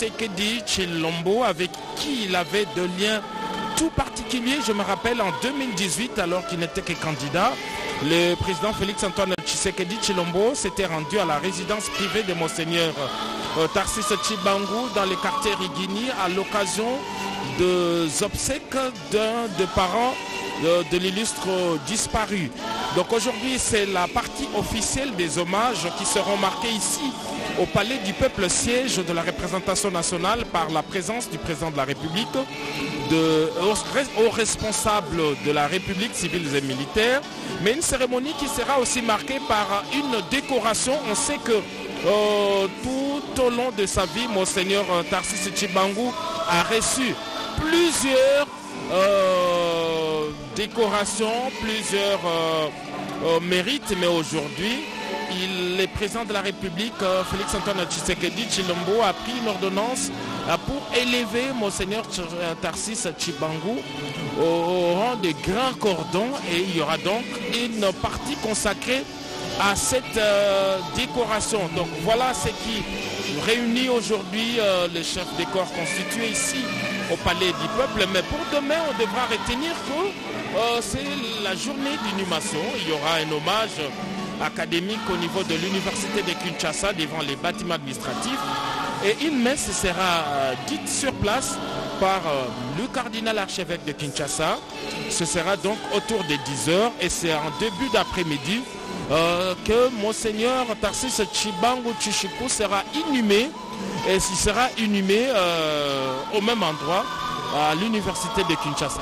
Tshisekedi Tshilombo, avec qui il avait de liens tout particuliers. Je me rappelle en 2018, alors qu'il n'était que candidat, le président Félix-Antoine Tshisekedi Tshilombo s'était rendu à la résidence privée de Monseigneur Tarsis Tshibangou dans le quartier Rigini à l'occasion des obsèques d'un des parents de l'illustre disparu. Donc aujourd'hui, c'est la partie officielle des hommages qui seront marqués ici au Palais du Peuple, siège de la représentation nationale, par la présence du président de la République, aux responsables de la République civile et militaire, mais une cérémonie qui sera aussi marquée par une décoration. On sait que tout au long de sa vie, Monseigneur Tarsis Tshibangou a reçu plusieurs décorations, plusieurs mérites, mais aujourd'hui, le président de la République, Félix-Antoine Tshisekedi Tshilombo, a pris une ordonnance pour élever Monseigneur Tarsis Tshibangou au rang de grand cordon, et il y aura donc une partie consacrée à cette décoration. Donc voilà ce qui réunit aujourd'hui les chefs des corps constitués ici au Palais du Peuple. Mais pour demain, on devra retenir que c'est la journée d'inhumation. Il y aura un hommage académique au niveau de l'université de Kinshasa devant les bâtiments administratifs, et une messe sera dite sur place par le cardinal archevêque de Kinshasa. Ce sera donc autour de 10h, et c'est en début d'après-midi que Monseigneur Tarsis Tshibangou Tshishiko sera inhumé, et il sera inhumé au même endroit à l'université de Kinshasa.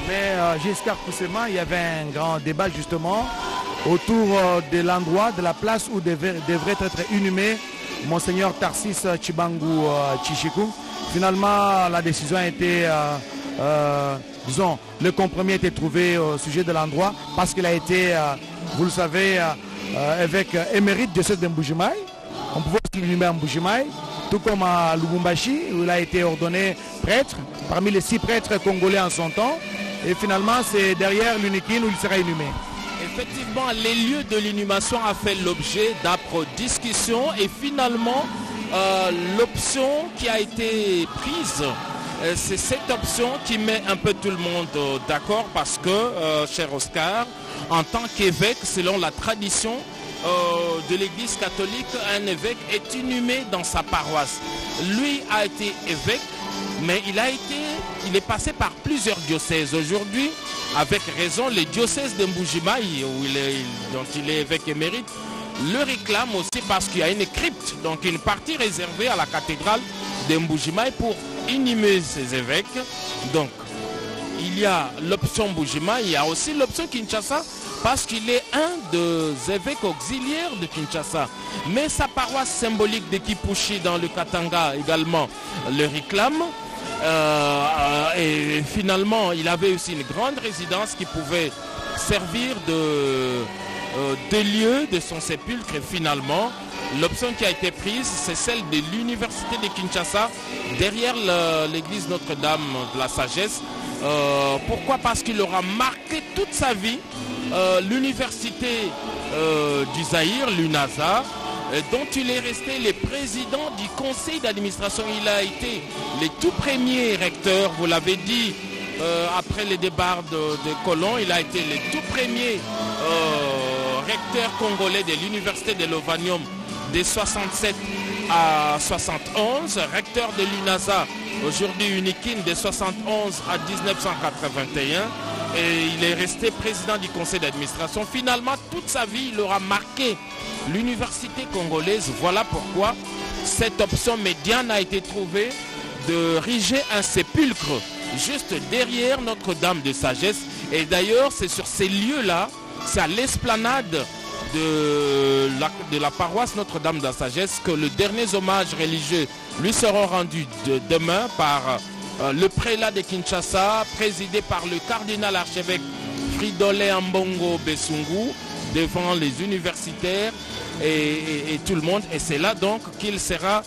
Mais Giscard Koussema, il y avait un grand débat justement autour de l'endroit, de la place où devrait être inhumé Monseigneur Tarsis Tshibangou Tshishiko. Finalement, la décision a été, disons, le compromis a été trouvé au sujet de l'endroit, parce qu'il a été, vous le savez, évêque émérite de diocèse de Mbujimaï. On pouvait aussi l'inhumer à Mbujimaï, tout comme à Lubumbashi, où il a été ordonné prêtre, parmi les 6 prêtres congolais en son temps. Et finalement, c'est derrière l'Unikin où il sera inhumé. Effectivement, les lieux de l'inhumation a fait l'objet d'âpres discussions, et finalement, l'option qui a été prise, c'est cette option qui met un peu tout le monde d'accord, parce que, cher Oscar, en tant qu'évêque, selon la tradition de l'Église catholique, un évêque est inhumé dans sa paroisse. Lui a été évêque, mais il est passé par plusieurs diocèses. Aujourd'hui, avec raison, les diocèses de Mbujimaï, dont il est évêque émérite, le réclament aussi, parce qu'il y a une crypte, donc une partie réservée à la cathédrale de Mbujimaï pour inhumer ses évêques. Donc, il y a l'option Mbujimaï, il y a aussi l'option Kinshasa, parce qu'il est un des évêques auxiliaires de Kinshasa. Mais sa paroisse symbolique de Kipushi dans le Katanga également le réclame. Et finalement, il avait aussi une grande résidence qui pouvait servir de lieu de son sépulcre. Et finalement, l'option qui a été prise, c'est celle de l'université de Kinshasa, derrière l'église Notre-Dame de la Sagesse. Pourquoi? Parce qu'il aura marqué toute sa vie l'université du Zaïre, l'UNASA, dont il est resté le président du conseil d'administration. Il a été le tout premier recteur, vous l'avez dit, après les débarques de Colomb, il a été le tout premier recteur congolais de l'université de Lovanium de 67 à 71, recteur de l'UNASA, aujourd'hui Unikin, de 71 à 1981. Et il est resté président du conseil d'administration. Finalement, toute sa vie, il aura marqué l'université congolaise. Voilà pourquoi cette option médiane a été trouvée de riger un sépulcre juste derrière Notre-Dame de Sagesse. Et d'ailleurs, c'est sur ces lieux-là, c'est à l'esplanade de la paroisse Notre-Dame de la Sagesse que le dernier hommage religieux lui sera rendu demain par le prélat de Kinshasa, présidé par le cardinal archevêque Fridolin Ambongo Besungu, devant les universitaires et tout le monde. Et c'est là donc qu'il sera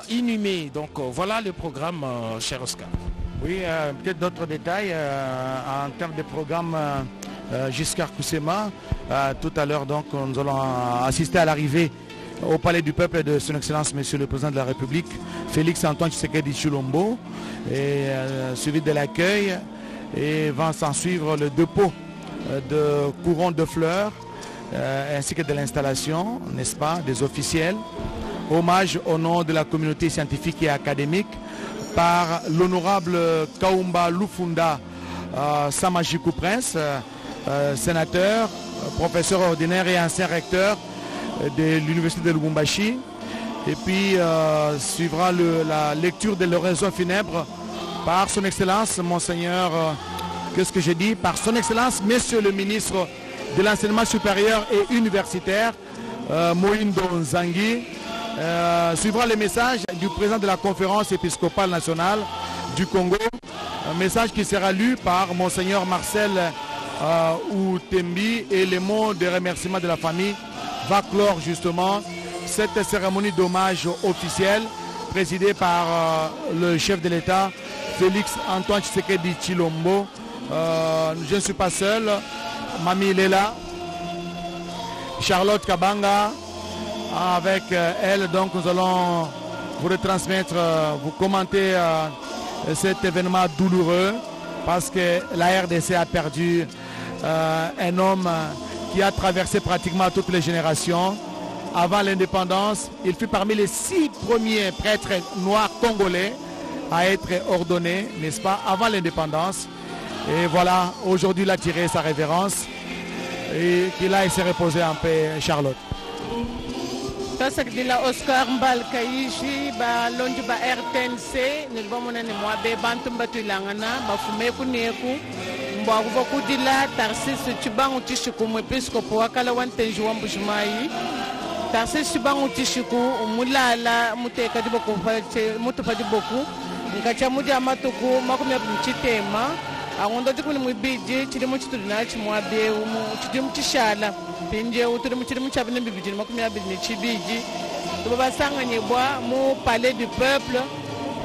inhumé. Donc voilà le programme, cher Oscar. Oui, peut-être d'autres détails en termes de programme Giscard Koussema. Tout à l'heure, donc, nous allons assister à l'arrivée au Palais du Peuple de Son Excellence Monsieur le Président de la République, Félix Antoine Tshisekedi Tshilombo, et suivi de l'accueil, et va s'en suivre le dépôt de couronnes de fleurs, ainsi que de l'installation, n'est-ce pas, des officiels. Hommage au nom de la communauté scientifique et académique par l'honorable Kaumba Lufunda Samajikou Prince, sénateur, professeur ordinaire et ancien recteur de l'université de Lubumbashi. Et puis suivra la lecture de l'oraison funèbre par son excellence, monseigneur, qu'est-ce que j'ai dit, par son excellence, monsieur le ministre de l'enseignement supérieur et universitaire, Moïndo Nzangi. Suivra le message du président de la conférence épiscopale nationale du Congo, un message qui sera lu par monseigneur Marcel Outembi, et les mots de remerciement de la famille va clore justement cette cérémonie d'hommage officielle présidée par le chef de l'État Félix Antoine Tshisekedi Tshilombo. Je ne suis pas seul, Mamie Lela, Charlotte Kabanga, avec elle, donc nous allons vous retransmettre, vous commenter cet événement douloureux, parce que la RDC a perdu un homme qui a traversé pratiquement toutes les générations. Avant l'indépendance, il fut parmi les 6 premiers prêtres noirs congolais à être ordonnés, n'est-ce pas, avant l'indépendance. Et voilà, aujourd'hui il a tiré sa révérence et qu'il a se reposer en paix, Charlotte. Tasakdila Oscar Mbal Kaishi ba lonju ba RTNC ni bomona ni mwabe bantu batulangana bafume kuneku mbwa kuva kudila Tarcisse Chibangu Tishiku mwepiskopo wakala wantenji wa Mbujimayi. Tarcisse Chibangu Tishiku mulala muteka diboko mutupa diboku nkacha mudi amatuku makumi abunchitema angondo tikuni mwibiji chiri muchitudina chimwabe chiri muchishala pinje uturi muchiri muchabine bibiji makumi abini chibiji tubasanganyebwa mu Palais du Peuple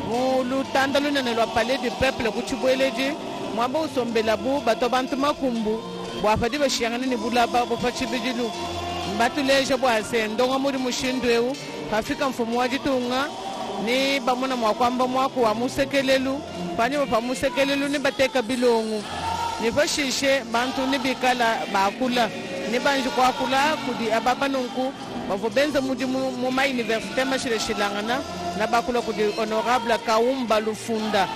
mu lutanda lunene lwa Palais du Peuple kuchibweleji mwaba usombela bu bato bantu makumbu bwafadi bashiyangana ni bulaba bofa chibijilu mbatuleje bwase ndonga muri mushindweu hafika mfumu wajitunga ni bamuna mwakwamba mwaku wa musekelelu pani bapa musekelelu ni bateka bilongu ni bashishe bantu ni bikala bakula ni banji kwa kula kudi ababa nunku bavobenza mudi mu ma université mashire shilangana na bakula kudi honorable Kaumba Lufunda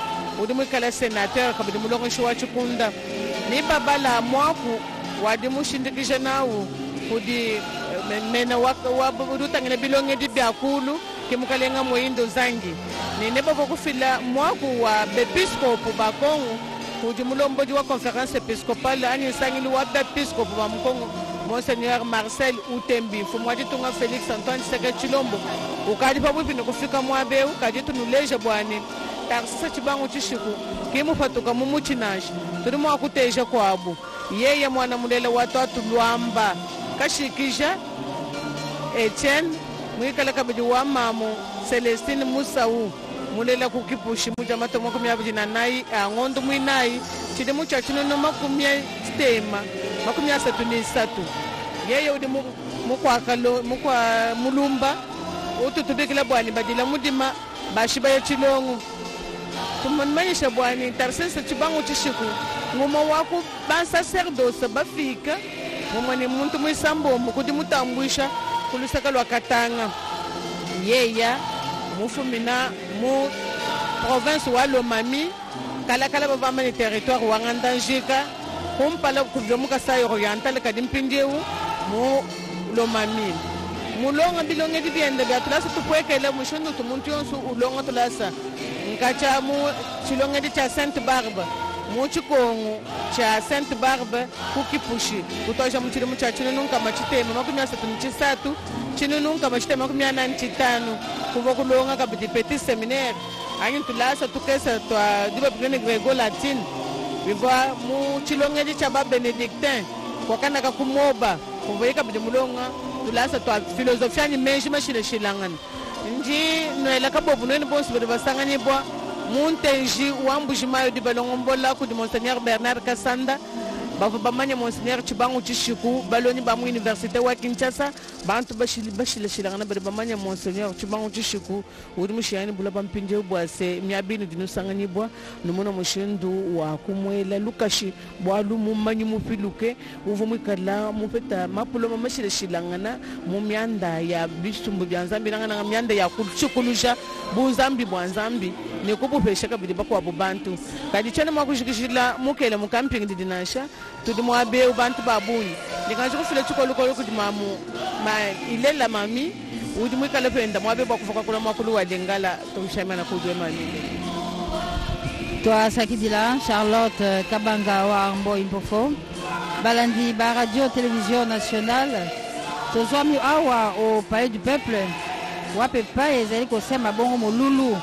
udi mwikala sénateur kabidi mulongo shwa chikunda ni babala mwaku wadi mushindikisha nawo kudi mena waburuta ngene bilonge di byakulu kimukalenga Moindo Zangi nene babo kufila mwaku wa bepiskopu ba Kongo kudi mulomboji wa conférence épiscopale ani sangili wa bepiskopu ba Mkongo monseigneur Marcel Outembi fumwaji tunga Félix Antoine Tshisekedi Tshilombo ukadi pa bwino kufika mwabe ukadi tunuleje bwani Tarcisse Chibangu Tshishiku kimufatuka mumuchinashi turi mwakuteja kwabo yeye mwana mulela watatu lwamba kashikisha Etienne mwikala kabidi wa mamo Celestine Musau mulela kukipushi muja mato makumi abidi na nai angondo mwinai chide mucha chino no makumi stema makumi asatu ni satu yeye udi mukwakalo mukwa mulumba ututubikila bwani badila mudima bashiba ya chilongo tumanmanyisha bwani Tarcisse Chibangu Tshishiku nguma waku ban sacerdoce bafika ngumani muntu mwisambombo kuti mutambwisha kulusaka lwa Katanga yeya mufumina mu province wa Lomami kala bavama ni territoire wa Ngandanjika kumpala kuvyomuka sayo oriental kadimpindewu mu Lomami mulonga bilonge dibiende byatulasa tupwekele mushundu tumuntu yonsu ulonga tulasa nkacha mu chilonge di cha Sainte Barbe mu chikongo cha Sainte Barbe kukipushi kutosha muchiri muchachino nunka machitema makumi asatu mchisatu chino nunka machitema makumi anani chitano kuva kulonga kabidi petit seminaire anyi tulasa tukesa twa diba bigene grego latin biva mu chilonge di cha ba benedictin wakana kakumoba kuva ikabidi mulonga tulasa twa filosofia ni menji mashile shilangana nji noela kabovu nweni bonsi bade basangani bwa muntenji wa Mbujimayi di balongombola ku di monseigneur Bernard Kasanda bava bamanya Monseigneur Chibangu Chishiku baloni ba mu université wa Kinshasa bantu bashilashilanga bari bamanya Monseigneur Chibangu Chishiku uri mushiyani bula bampinje bwase myabini dinusanganyibwa numuno mushindu wa kumwela lukashi bwalu mumanyi mufiluke uvumwikala mupeta mapulo mamashilashilangana mu myanda ya bisumbu bya Nzambi nanga myanda ya kuchukulusha buzambi bwa Nzambi nekubupesha kabili bakwa bubantu kadi chone mwakushikishila mukele mu camping didinasha tudi mwabe ubantu babuni nikanje kufile chikolo kuti mamu ilela mami udi mwikala penda mwabe bakufoka kula makulu wa dengala tumshamana kudwe mami toi Sakidila Charlotte Kabanga wa Mbo Impofo balandi ba radio télévision nationale tozwami awa au palais du peuple wape pa ezali kosema bongo molulu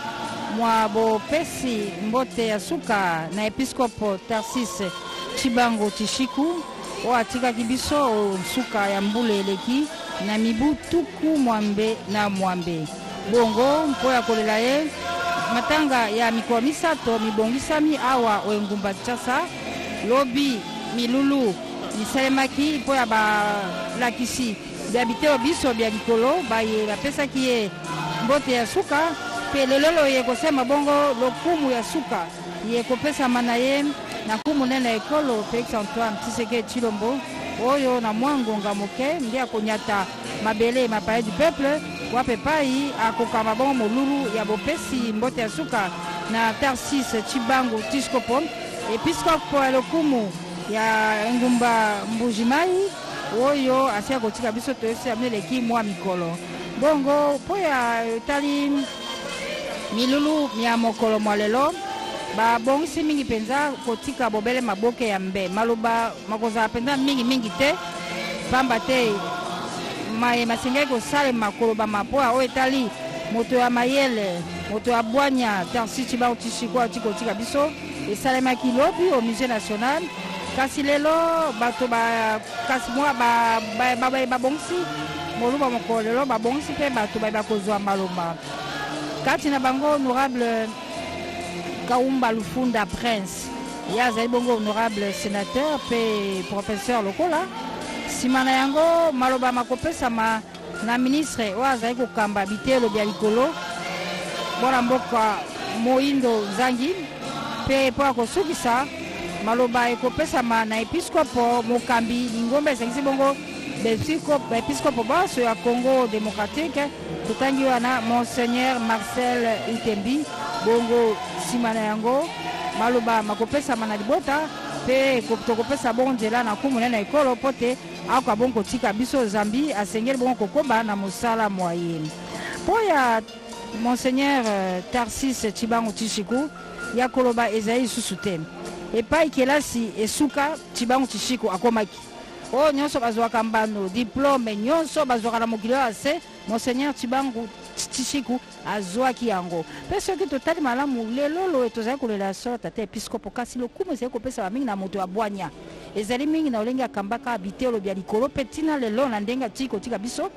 mwa bo pesi mbote ya suka na episkopo Tarcisse Chibangu Chishiku o atika kibiso suka ya mbule eleki na mibu tuku mwambe na mwambe bongo mpo ya kolela ye matanga ya mikoa misato mibongisami awa oengumba chasa lobi milulu misalemaki mpo ya balakisi biabiteo biso bia likolo baye bapesaki ye mbote ya suka pe lelolo ye kosema bongo lokumu ya suka ye kopesama na ye na kumu nene ekolo Félix Antoine Tshisekedi Tshilombo oyo na mwangonga moke ndi akonyata mabele mapaya du peuple wape pai akokama bongo molulu ya bopesi mbote ya suka na Tarcisse Chibangu Tshikopon episkopo ya lokumu ya ngumba Mbujimai oyo asia kotika biso toyesi ameleki mwa mikolo bongo po ya tali milulu mia mokolo mwalelo babongisi mingi penza kotika bobele maboke ya mbe maloba makoza penza mingi te pamba te masengai kosale makoloba mapoa oyo etali moto ya mayele moto ya bwanya Tarcisse Chibangu Tshishiko kotika biso esalemaki lobi au musée national kasi lelo bato kasi mwa babongisi moluba mokolo lelo babongisi mpe bato bakozwa maloba kati na bango honorable Kaumba Lufunda Prince ye azali bongo honorable sénateur mpe professeur lokola nsima na yango maloba makopesama na ministre oyo azali kokamba bitelo bya likolo bona mboka Moindo Nzangi mpe mpo akosukisa maloba ekopesama na episkopo mokambi lingomba esangisi bongo baepiskopo baso ya Congo démocratique totangi wana Monseigneur Marcel Utembi bongo nsima na yango maloba makopesama na libota mpe tokopesa bongo nzela na kumu na ekolo mpo te akoka bongo kotika biso Zambi asengeli bongo kokoba na mosala moye mpo ya Monseigneur Tarcisse Chibangu Tshishiko ya koloba ezali lisusu te epai kelasi esuka Chibangu Tshishiko akomaki oyo nyonso bazwaka mbano diplome nyonso bazwaka na mokili oyo ase Monseigneur Chibangu Tshishiko azwaki yango mpe soki totali malamu lelolo tozali kolela solo tata episkopo kasi lokumu ezali kopesa mingi na moto ya bwanya ezali mingi na olenge akambaka abitelo bya likolo mpe ntina lelo na ndenge atiki kotika biso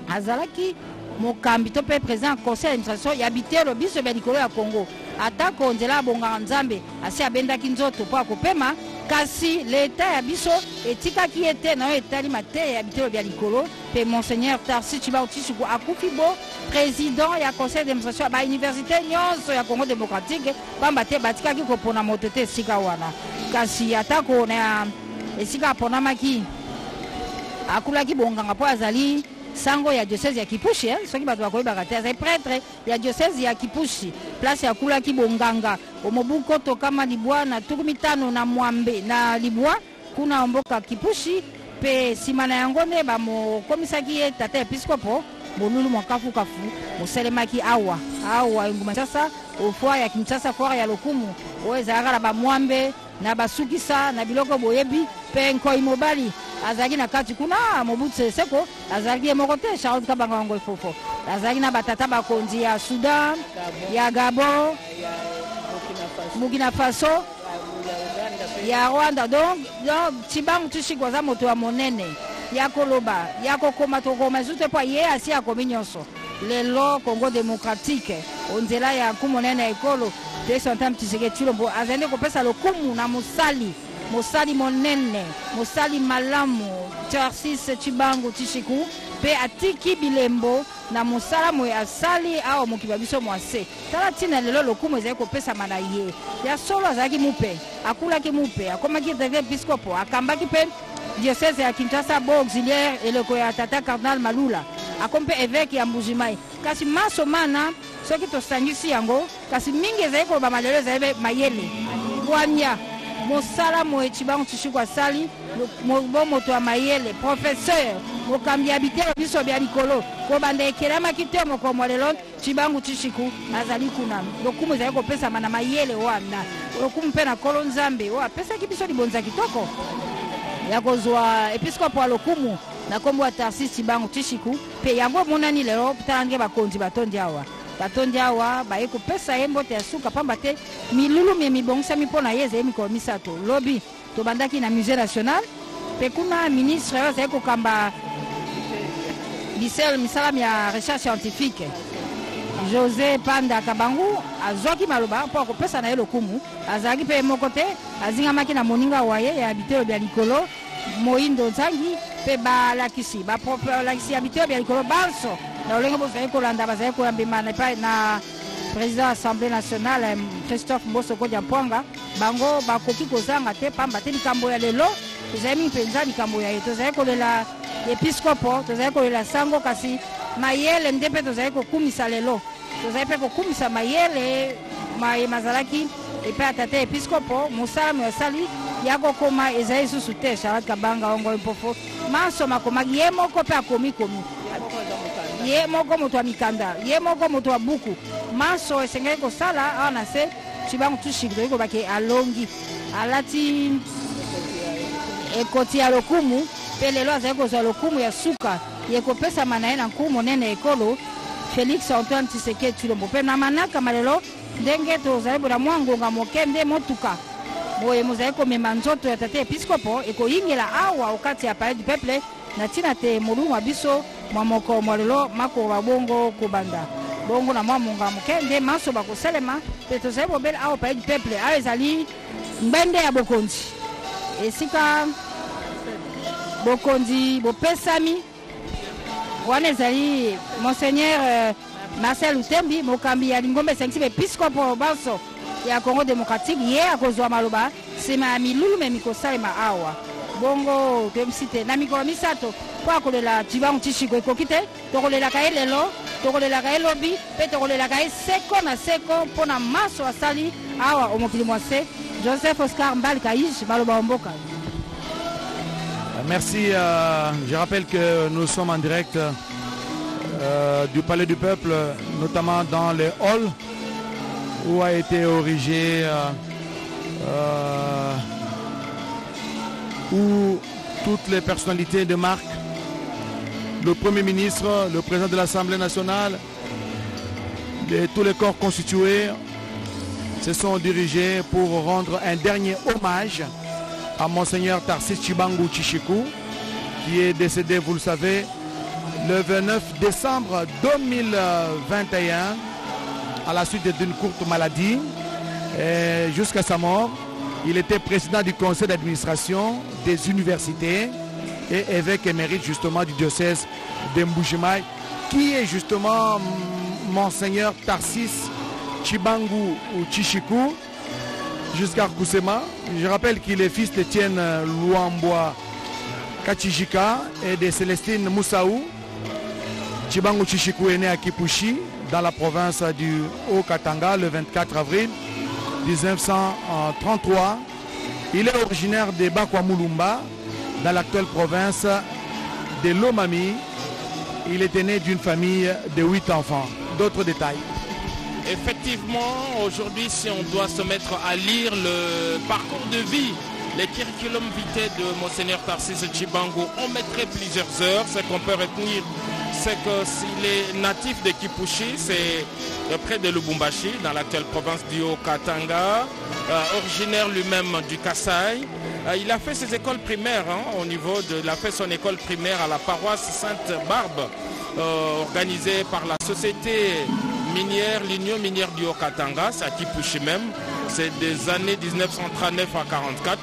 azalaki mokambi to mpe président conseil d'administration ya bitelo biso bya likolo ya Congo atako nzela abongaka Nzambe asi abendaki nzoto mpo akopema kasi leta ya biso etikaki ye te na oyo etali mateya ya bitelo bya likolo mpe Monseigneur Tarcisse Chibangu Tshishiko akufi bo président ya conseil d'administration ya bauniversité nyonso ya Congo démocratique pamba te batikaki kopona moto te esika wana kasi atako na esika aponamaki akulaki bonganga mpo azali sango ya diocèse ya Kipushi soki bato bakoyebaka te azali prêtre ya diocèse ya Kipushi place akulaki bonganga omobuko tokama libwa na tuku mitano na mwambe na libwa kuna mboka Kipushi mpe nsima na yango nde bamokomisaki ye tata episkopo molulu mwakafukafu mosalemaki awa enguma Kinshasa ofoi ya Kinshasa foire ya lokumu oyo ezalaka na bamwambe na basukisa na biloko boyebi mpe nkoi mobali azalaki na kati kuna Mobutu Seko azalaki ye moko te Charles Kabanga wango efofo azalaki na batata bakonzi ya Sudan ya Gabon Burkina Faso ya Rwanda donc Chibangu Tshishiko aza moto ya monene ya koloba ya kokoma tokoma zute po ye asi akomi nyonso lelo Congo démocratique onzela ya kumonene ekolo Félix Antoine Tshisekedi Tshilombo azali kopesa lokumu na mosali mosali monene, mosali malamu, Tarcisse Tchibangu Tchishiku, pe atiki bilembo na mosala moye asali awa mokiba biso mwase. Tala tina lelo lokumu ezali kopesa mana ye. Ya solo azalaki mupe, akulaki mupe, akomaki devient episcopo, akambaki pe diocèse ya Kinshasa bo auxiliaire eloko ya tata cardinal Malula. Akompe évêque ya Mbujimai. Kasi maso mana soki tosangisi yango, kasi mingi ezali koloba malelo ezali mayele. Bwanya mosala moye Tchibangu Tchishiku asali moto ya mayele professeur mokambi habité biso bya likolo ko banda ekelamaki te mokomo lelo Tchibangu Tchishiku azali kuna lokumu ezali kopesa mana mayele wana lokumu mpe na kolo nzambe o apesaki biso libonza kitoko ya kozwa episkopo ya lokumu na kombo ya Tarcisse Tchibangu Tchishiku pe yango monani lelo talange bakonzi batondi awa baye kopesa ye mbote ya suka pamba te milulu mibongisami mpo na ye ezali mikolo misato lobi tobandaki na musée national pe kuna ministre oyo azali kokamba bisel misalami ya recherche scientifique José Panda Kabangu azwaki maloba mpo akopesa na ye lokumu azalaki mpe moko te azingamaki na moninga waye ya bitelo bya likolo Moindo Nzangi pe balakisi ya bitelo bya likolo banso na olenge bozali kolanda bazali koyambima na président Assemblée nationale Christophe Mboso Kodja Mpwanga bango bakoki kozanga te pamba te likambo ya lelo tozali mingi mpenza likambo ya ye tozali kolela episkopo tozali kolela sango kasi mayele nde mpe tozali kokumisa lelo tozali mpe kokumisa mayele mazalaki epe ya tata episkopo mosala mo asali ya kokoma ezali lisusu te Charlotte Kabanga ongo mpofo maso makomaki ye moko mpe akomikomi ye moko moto ya mikanda ye moko moto ya buku maso esengeli kosala awa na se Tchibangu Tchishiku toyei kobaki alongi alati ekoti ya lokumu mpe lelo azali kozwa lokumu ya suka ye kopesama na ye na nkumu monene ekolo Félix Antoine Tshisekedi Tshilombo mpe na manakama lelo ndenge tozali bona mwa ngonga moke nde motuka boye mozali komema nzoto ya tata episkopo ekoyingela awa okati ya palais du peuple na ntina te molungu wa biso mwa moko mwa lelo makoba bongo kobanda bongo na mwa monga moke nde maso bakosalema mpe tozali bobele awa palais du peuple awa ezali ngbende ya bokonzi esika bokonzi bopesami wana ezali monseigneur Marcel Utembi mokambi ya lingombe esengisi bepiskopo banso ya Congo démocratique ye akozwa maloba nsima ya milulu me mikosalema awa bongo toyebisi te na mikolo misato mpo akolela Tchibangu Tchishiku ekoki te tokolelaka ye lelo tokolelaka ye lobi mpe tokolelaka ye seko na seko mpo na maso asali awa omokili mwase Joseph Oscar Mbali Kaïj maloba omboka. Merci. Je rappelle que nous sommes en direct du Palais du Peuple, notamment dans le hall où a été érigé où toutes les personnalités de marque, le Premier ministre, le président de l'Assemblée nationale, tous les corps constitués se sont dirigés pour rendre un dernier hommage à Monseigneur Tarcisse Tchibangu Tchishiku, qui est décédé, vous le savez, le 29 décembre 2021 à la suite d'une courte maladie. Jusqu'à sa mort, il était président du conseil d'administration des universités et évêque émérite justement du diocèse de Mbujimai, qui est justement Monseigneur Tarcisse Tchibangu Tchishiku jusqu'à Kusema. Je rappelle qu'il est fils d'Étienne Luamboa Kachijika et de Célestine Moussaou. Tchibangu Tchishiku est né à Kipushi, dans la province du Haut-Katanga, le 24 avril 1933. Il est originaire de Bakwamulumba, dans l'actuelle province de Lomami. Il était né d'une famille de 8 enfants. D'autres détails. Effectivement, aujourd'hui, si on doit se mettre à lire le parcours de vie, les curriculum vitae de Monseigneur Tarcisse Tchibangu, on mettrait plusieurs heures. Ce qu'on peut retenir, c'est que s'il est natif de Kipushi, c'est près de Lubumbashi, dans l'actuelle province du Haut-Katanga, originaire lui-même du Kasaï. Il a fait ses écoles primaires il a fait son école primaire à la paroisse Sainte-Barbe, organisée par la société minière, l'Union minière du Haut-Katanga, c'est à Kipushi même. C'est des années 1939 à 1944.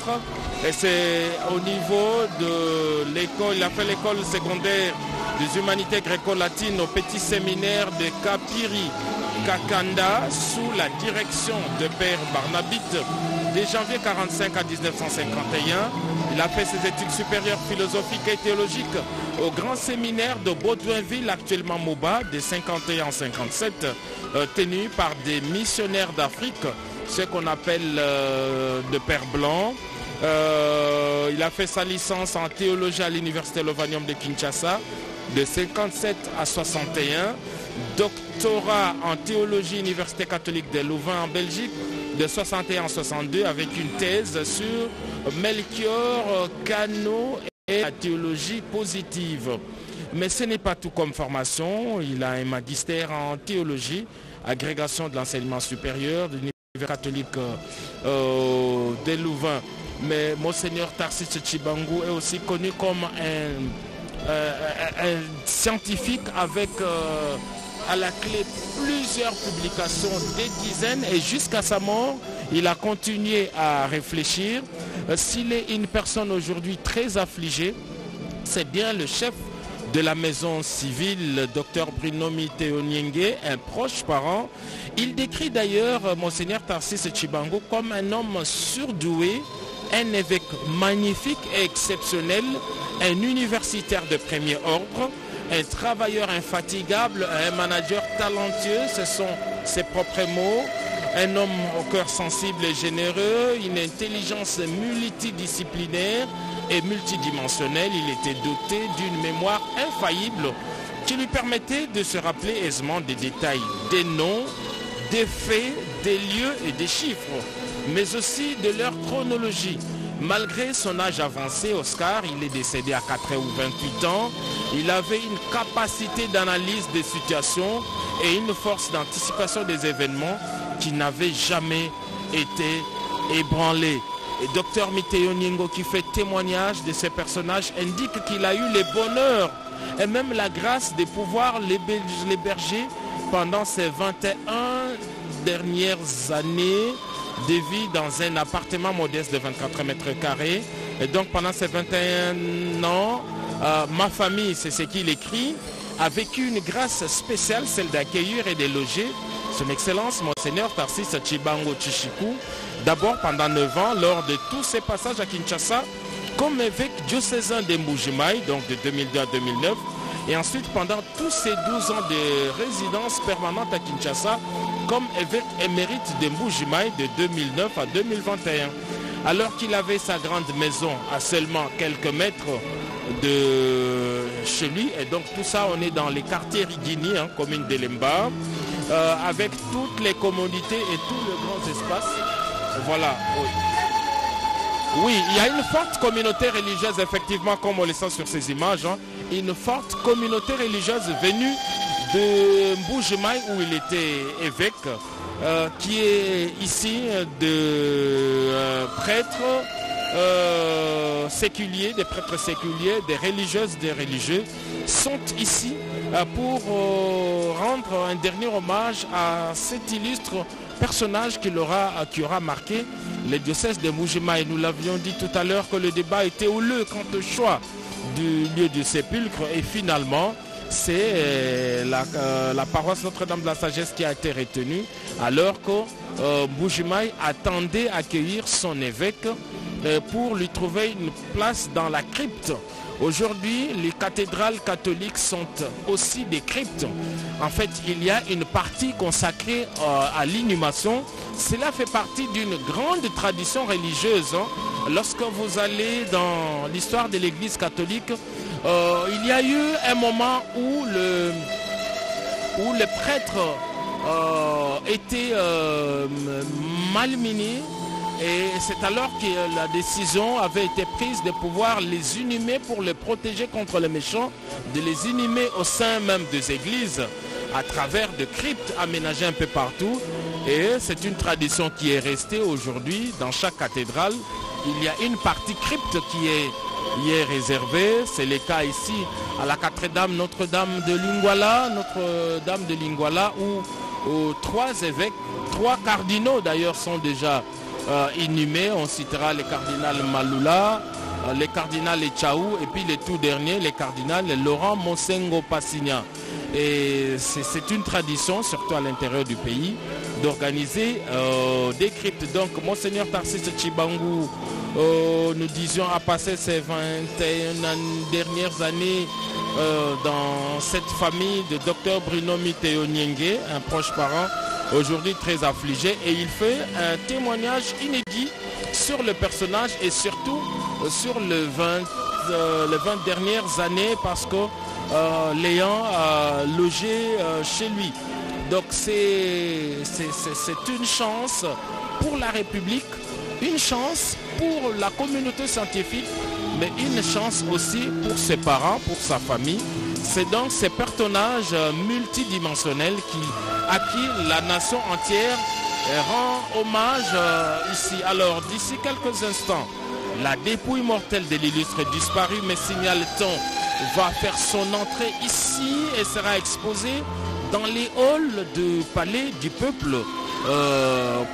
Et c'est au niveau de l'école, il a fait l'école secondaire des humanités gréco-latines au petit séminaire de Kapiri Kakanda sous la direction de Père Barnabit de janvier 1945 à 1951. Il a fait ses études supérieures philosophiques et théologiques au grand séminaire de Baudouinville, actuellement Moba, de 51 en 57, tenu par des missionnaires d'Afrique, ce qu'on appelle de Père Blanc. Il a fait sa licence en théologie à l'université Lovanium de Kinshasa de 57 à 61, doctorat en théologie université catholique de Louvain en Belgique de 61 à 62 avec une thèse sur Melchior Cano et la théologie positive. Mais ce n'est pas tout comme formation, il a un magistère en théologie, agrégation de l'enseignement supérieur de l'université catholique de Louvain. Mais Monseigneur Tarsis Tchibangu est aussi connu comme un scientifique avec à la clé plusieurs publications, des dizaines, et jusqu'à sa mort, il a continué à réfléchir. S'il est une personne aujourd'hui très affligée, c'est bien le chef de la maison civile, le docteur Bruno Miteo-Nienge, un proche parent. Il décrit d'ailleurs Monseigneur Tarsis Tchibangu comme un homme surdoué, un évêque magnifique et exceptionnel, un universitaire de premier ordre, un travailleur infatigable, un manager talentueux, ce sont ses propres mots, un homme au cœur sensible et généreux, une intelligence multidisciplinaire et multidimensionnelle. Il était doté d'une mémoire infaillible qui lui permettait de se rappeler aisément des détails, des noms, des faits, des lieux et des chiffres, mais aussi de leur chronologie. Malgré son âge avancé, Oscar, il est décédé à 4 ou 28 ans, il avait une capacité d'analyse des situations et une force d'anticipation des événements qui n'avait jamais été ébranlée. Et Dr Miteo Nienge, qui fait témoignage de ces personnages, indique qu'il a eu le bonheur et même la grâce de pouvoir l'héberger pendant ces 21 dernières années de vie dans un appartement modeste de 24 mètres carrés. Et donc pendant ces 21 ans, ma famille, c'est ce qu'il écrit, a vécu une grâce spéciale, celle d'accueillir et de loger son Excellence Monseigneur Tarsis Tchibangu Tchishiku, d'abord pendant 9 ans, lors de tous ses passages à Kinshasa, comme évêque diocésain de Mbuji-Mayi, donc de 2002 à 2009, et ensuite pendant tous ces 12 ans de résidence permanente à Kinshasa, comme évêque émérite de Mbuji-Mayi de 2009 à 2021. Alors qu'il avait sa grande maison à seulement quelques mètres de chez lui, et donc tout ça, on est dans les quartiers Rigini, commune d'Elemba, avec toutes les commodités et tous les grands espaces. Voilà, oui. Oui, il y a une forte communauté religieuse, effectivement, comme on le sent sur ces images, une forte communauté religieuse venue de Mbuji-Mayi où il était évêque, qui est ici de prêtres séculiers, des prêtres séculiers, des religieuses, des religieux, sont ici pour rendre un dernier hommage à cet illustre personnage qui aura marqué le diocèse de Mbuji-Mayi. Nous l'avions dit tout à l'heure que le débat était houleux quant au choix du lieu du sépulcre, et finalement c'est la paroisse Notre-Dame de la Sagesse qui a été retenue, alors que Mbuji-Mayi attendait accueillir son évêque pour lui trouver une place dans la crypte. Aujourd'hui, les cathédrales catholiques sont aussi des cryptes. En fait, il y a une partie consacrée à l'inhumation. Cela fait partie d'une grande tradition religieuse. Lorsque vous allez dans l'histoire de l'Église catholique, il y a eu un moment où les prêtres étaient malmenés. Et c'est alors que la décision avait été prise de pouvoir les inhumer pour les protéger contre les méchants, de les inhumer au sein même des églises, à travers de cryptes aménagées un peu partout. Et c'est une tradition qui est restée aujourd'hui dans chaque cathédrale. Il y a une partie crypte qui est réservée. C'est le cas ici à la cathédrale Notre-Dame de Lingwala, où aux 3 évêques. 3 cardinaux d'ailleurs sont déjà inhumés. On citera les cardinals Malula, les cardinals Echaou et puis les tout derniers, les cardinals Laurent Monsengo Passigna. Et c'est une tradition, surtout à l'intérieur du pays, d'organiser des cryptes. Donc Monseigneur Tarcisse Tshibangou, nous disions, a passé ses 21 dernières années dans cette famille de Dr Bruno Miteo Nyenge, un proche parent, aujourd'hui très affligé, et il fait un témoignage inédit sur le personnage et surtout sur les 20 dernières années, parce que l'ayant logé chez lui. Donc c'est une chance pour la République, une chance pour la communauté scientifique, mais une chance aussi pour ses parents, pour sa famille. C'est donc ces personnages multidimensionnels à qui la nation entière rend hommage ici. Alors d'ici quelques instants, la dépouille mortelle de l'illustre disparu Messigna Leton va faire son entrée ici et sera exposée dans les halls du Palais du Peuple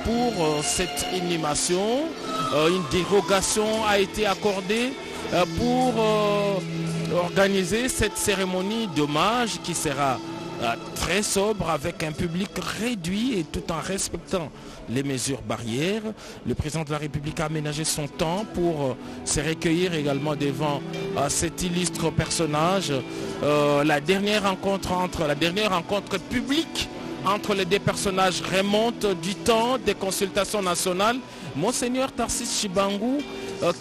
pour cette inhumation. Une dérogation a été accordée pour organiser cette cérémonie d'hommage qui sera très sobre, avec un public réduit et tout en respectant les mesures barrières. Le président de la République a aménagé son temps pour se recueillir également devant cet illustre personnage. La dernière rencontre publique entre les 2 personnages remonte du temps des consultations nationales. Monseigneur Tarcisse Tshibangou,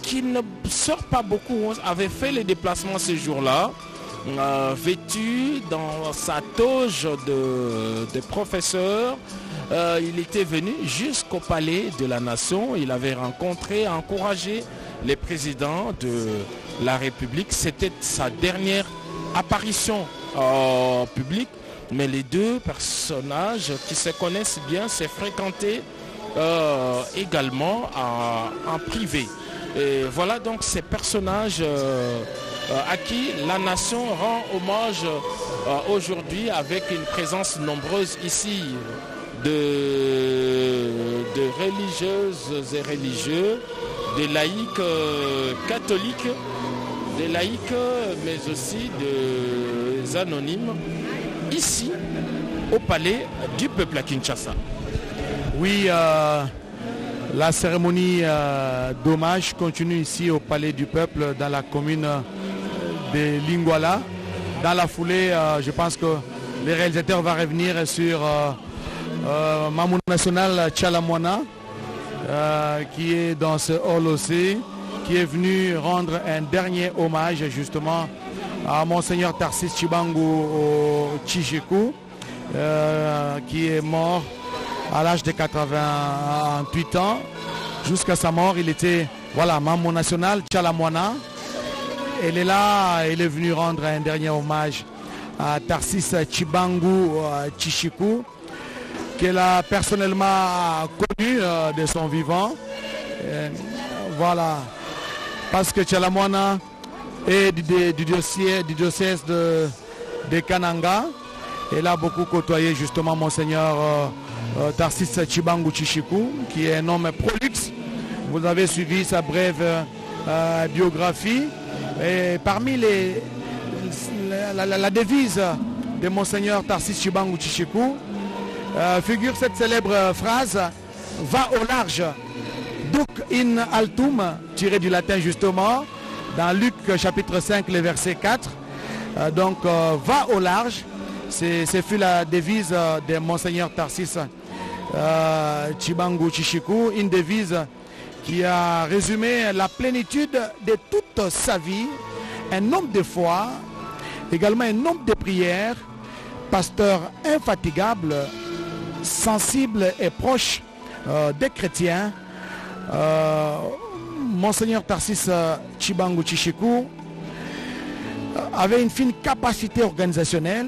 qui ne sort pas beaucoup, avait fait les déplacements ce jour-là, vêtu dans sa toge de professeur. Il était venu jusqu'au palais de la nation. Il avait rencontré, encouragé les présidents de la République. C'était sa dernière apparition publique. Mais les 2 personnages qui se connaissent bien s'est fréquenté également en privé. Et voilà donc ces personnages à qui la nation rend hommage aujourd'hui, avec une présence nombreuse ici de religieuses et religieux, des laïcs catholiques, des laïcs mais aussi des anonymes, ici au Palais du Peuple à Kinshasa. Oui, la cérémonie d'hommage continue ici au Palais du Peuple, dans la commune de Lingwala. Dans la foulée, je pense que les réalisateurs vont revenir sur Mamoun National Tchalamwana, qui est dans ce hall aussi, qui est venu rendre un dernier hommage justement à Monseigneur Tarcisse Tshibangou Tshisheko, qui est mort à l'âge de 88 ans. Jusqu'à sa mort, il était, voilà, Mamoun National Tchalamwana. Elle est là, elle est venue rendre un dernier hommage à Tarcisse Tshibangou Tshisheko, qu'elle a personnellement connu de son vivant. Voilà, parce que Tchalamwana est du diocèse de Kananga. Elle a beaucoup côtoyé justement Monseigneur Tarcisse Tshibangou Tshisheko, qui est un homme prolixe. Vous avez suivi sa brève biographie. Et parmi la devise de Monseigneur Tarcisse Tshibangou Tshisheko figure cette célèbre phrase « Va au large ». Duc in altum, tiré du latin justement, dans Luc chapitre 5, le verset 4. Donc, va au large. Ce fut la devise de Monseigneur Tarcisse Tshibangou Tshisheko, une devise qui a résumé la plénitude de toute sa vie, un homme de foi, également un homme de prière, pasteur infatigable, sensible et proche des chrétiens. Monseigneur Tarcisse Tshibangou Tshisheko avait une fine capacité organisationnelle,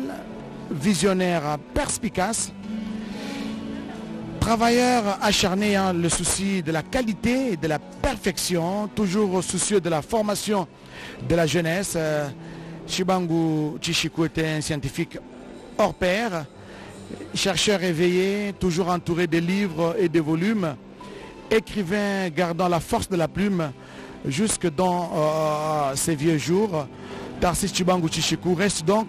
visionnaire perspicace, travailleur acharné, le souci de la qualité et de la perfection, toujours soucieux de la formation de la jeunesse. Tshibangou Tshisheko était un scientifique hors pair chercheur éveillé, toujours entouré de livres et de volumes, écrivain gardant la force de la plume jusque dans ses vieux jours. Tarsis Tchibangu Tchishikou reste donc